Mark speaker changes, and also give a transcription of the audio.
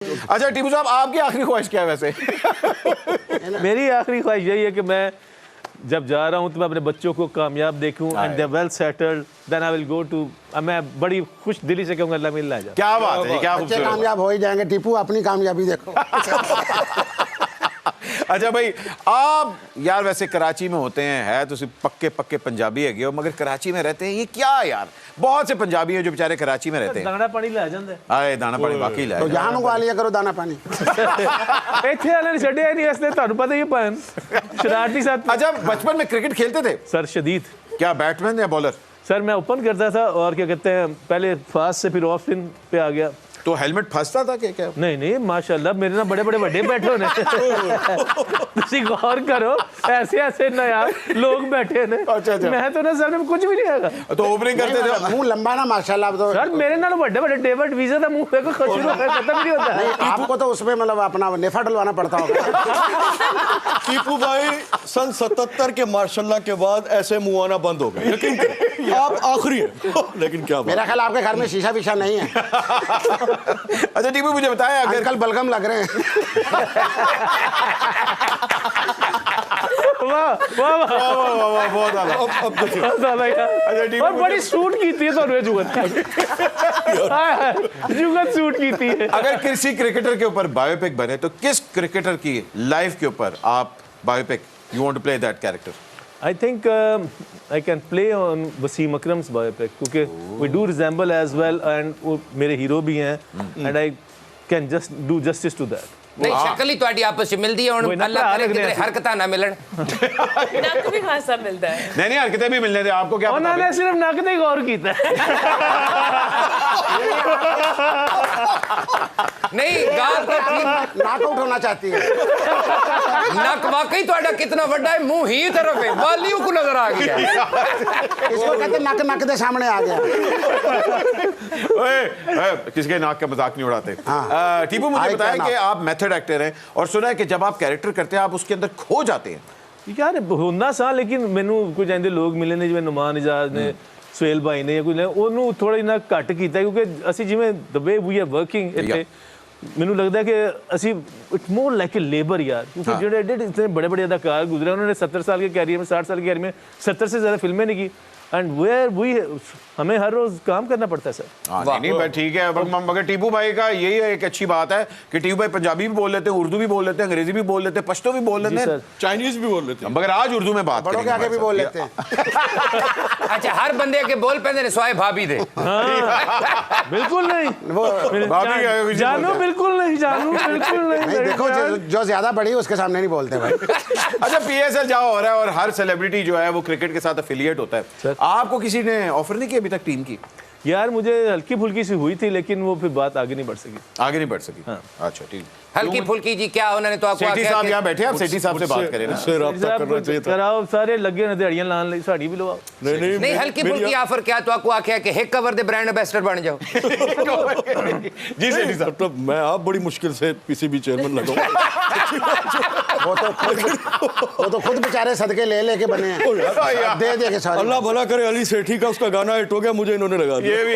Speaker 1: अच्छा टीपू साहब, आपकी आखिरी ख्वाहिश क्या है वैसे?
Speaker 2: मेरी आखिरी ख्वाहिश यही है कि मैं जब जा रहा हूँ तो मैं अपने बच्चों को कामयाब देखूं and they well settled, then I will go to, मैं बड़ी खुश दिली से कहूँगा अल्लाह मिल जाए।
Speaker 1: क्या बात है, क्या
Speaker 3: बच्चे
Speaker 1: खूबसूरत।
Speaker 3: कामयाब हो ही जाएंगे। टीपू अपनी कामयाबी देखो।
Speaker 1: अच्छा भाई, आप यार वैसे कराची में होते हैं, है तो सिर्फ पक्के पक्के पंजाबी है हो, मगर कराची में रहते हैं, ये क्या यार, बहुत से पंजाबी हैं जो बेचारे कराची में रहते हैं।
Speaker 2: दाना पानी ला जाता है।
Speaker 1: आए दाना पानी बाकी लाए।
Speaker 3: तो यहाँ मंगवा लिया करो दाना पानी।
Speaker 2: ਇੱਥੇ ਵਾਲੇ ਨੇ ਛੱਡਿਆ ਨਹੀਂ ਅਸਲੇ, ਤੁਹਾਨੂੰ ਪਤਾ ਹੀ ਹੈ शरारती साथ।
Speaker 1: अच्छा, बचपन में क्रिकेट खेलते थे?
Speaker 2: सर शदीद।
Speaker 1: क्या बैट्समैन या बॉलर?
Speaker 2: सर मैं ओपन करता था और क्या कहते हैं, पहले फास्ट से फिर ऑफ स्पिन पे आ गया।
Speaker 1: तो हेलमेट फंसता था क्या?
Speaker 2: नहीं नहीं माशाल्लाह, मेरे ना बड़े बड़े बड़े बैठे होने। तुसी गौर करो, ऐसे ऐसे ना यार लोग बैठे ने।
Speaker 1: अच्छा, अच्छा।
Speaker 2: मैं तो ना सर में कुछ भी नहीं आएगा।
Speaker 1: तो ओपनिंग करते थे?
Speaker 3: मुंह लंबा ना माशाल्लाह। तो
Speaker 2: सर मेरे नाल बड़े बड़े डेविड वीजा का मुंह पे को शुरू होकर खत्म नहीं होता है।
Speaker 3: आपको तो उसमें मतलब अपना नेफा डलवाना पड़ता होगा।
Speaker 4: टीपू भाई सन 77 के मार्शल्लाह के बाद ऐसे मुंह आना बंद हो गए, लेकिन आप आखिरी हैं। लेकिन क्या
Speaker 3: मेरा ख्याल आपके घर में शीशा विशा नहीं है।
Speaker 1: अच्छा टीपू, मुझे बताया अगर
Speaker 3: अंकल बलगम लग रहे हैं।
Speaker 2: वाह वाह वाह
Speaker 1: वाह, बहुत आला।
Speaker 4: अब देखिए,
Speaker 1: अच्छा टीपू,
Speaker 2: और बड़ी सूट की थी तो जुगत जुगत सूट की थी।
Speaker 1: अगर किसी क्रिकेटर के ऊपर बायोपिक बने तो किस क्रिकेटर की लाइफ के ऊपर आप biopic you want to play that character?
Speaker 2: I think I can play on Wasim Akram's biopic क्योंकि we do resemble as well and वो मेरे हीरो भी हैं and I can just do justice to that.
Speaker 5: नहीं शक्ल ही ਤੁਹਾਡੀ ਆਪਸ ਵਿੱਚ ਮਿਲਦੀ ਹੈ ਹੁਣ, ਅੱਲਾਹ ਕਰੇ ਕਿਤੇ ਹਰਕਤਾਂ ਨਾ ਮਿਲਣ।
Speaker 6: नक भी खासा मिलता है।
Speaker 1: नहीं हरकतें भी मिलने थे आपको, क्या पता
Speaker 2: उन्होंने
Speaker 1: भाई?
Speaker 2: सिर्फ नक ते गौर किया।
Speaker 5: नहीं गाल तो ठीक,
Speaker 3: नाक आउट होना चाहती है।
Speaker 5: नक वाकई ਤੁਹਾਡਾ कितना ਵੱਡਾ है, मुंह ही तरफ है, वालियों को नजर आ गया।
Speaker 3: इसको कहते हैं नक नक के सामने आ गया।
Speaker 1: ओए, किसके नाक का मजाक नहीं उड़ाते। टीपू, मुझे
Speaker 3: आई
Speaker 1: बताया
Speaker 3: क्या
Speaker 1: कि
Speaker 3: नाक?
Speaker 1: आप मेथड एक्टर हैं और सुना है कि जब आप कैरेक्टर करते हैं आप उसके अंदर खो जाते हैं।
Speaker 2: यार होना सा, लेकिन मैनू कुछ ऐसे लोग मिले ने जिवें नुमान इजाज ने, सुहेल भाई ने, या कोई ने ਉਹਨੂੰ ਥੋੜਾ ਜਿਹਾ ਘੱਟ ਕੀਤਾ ਕਿਉਂਕਿ ਅਸੀਂ ਜਿਵੇਂ ਦ ਵੇ ਵੀ ਆਰ ਵਰਕਿੰਗ ਇੱਥੇ ਮੈਨੂੰ ਲੱਗਦਾ ਕਿ ਅਸੀਂ it's more like a labour यार, क्योंकि जो इतने बड़े बड़े अदाकार गुजरे उन्होंने 70 साल के कैरियर में 60 साल के कैरियर में 70 से ज़्यादा फिल्में नहीं की एंड वेयर वी हमें हर रोज़ काम करना पड़ता है सर।
Speaker 1: नहीं भाई ठीक है, मगर टीपू भाई का यही एक अच्छी बात है कि टीपू भाई पंजाबी भी बोल लेते हैं, उर्दू भी बोल लेते हैं, अंग्रेजी भी बोल लेते हैं, पश्तो भी बोल लेते हैं,
Speaker 4: चाइनीज भी बोल लेते हैं,
Speaker 1: मगर आज उर्दू में बात
Speaker 3: बड़ों के आगे भी बोल लेते हैं।
Speaker 5: अच्छा हर बंदे के बोल पैंदे ने स्वाए भाभी दे।
Speaker 2: बिल्कुल नहीं,
Speaker 1: भाभी
Speaker 2: जानू बिल्कुल नहीं, जानू बिल्कुल नहीं।
Speaker 3: देखो जो ज्यादा बड़ी है उसके सामने नहीं बोलते भाई।
Speaker 1: अच्छा PSL जाओ हो रहा है और हर सेलिब्रिटी जो है वो क्रिकेट के साथ एफिलिएट होता है, आपको किसी ने ऑफर नहीं किया अभी तक टीम की?
Speaker 2: यार मुझे हल्की फुल्की सी हुई थी लेकिन वो फिर बात आगे नहीं बढ़ सकी।
Speaker 1: आगे नहीं बढ़ सकी। अच्छा ठीक।
Speaker 5: हल्की फुल्की जी क्या उन्होंने तो आपको
Speaker 1: सेठी साहब यहाँ बैठे हैं, आप सेठी साहब से बात करें ना।
Speaker 4: उससे रब्ता करना चाहिए था।
Speaker 2: कराओ सारे लगे ने दिहाड़ियां लान लई, साड़ी भी लवाओ।
Speaker 5: नहीं हल्की फुल्की ऑफर क्या तो आपको आख्या कि एक कवर दे ब्रांड एम्बेसडर बन जाओ।
Speaker 1: जी सेठी साहब,
Speaker 4: मतलब मैं आप बड़ी मुश्किल से PCB चेयरमैन लगा।
Speaker 3: वो तो खुद बेचारे सदके ले लेके बने हैं, दे दे के सारे।
Speaker 4: अल्लाह भला करे, अली सेठी का उसका गाना हिट हो गया, मुझे इन्होंने लगा दिया।
Speaker 1: ये भी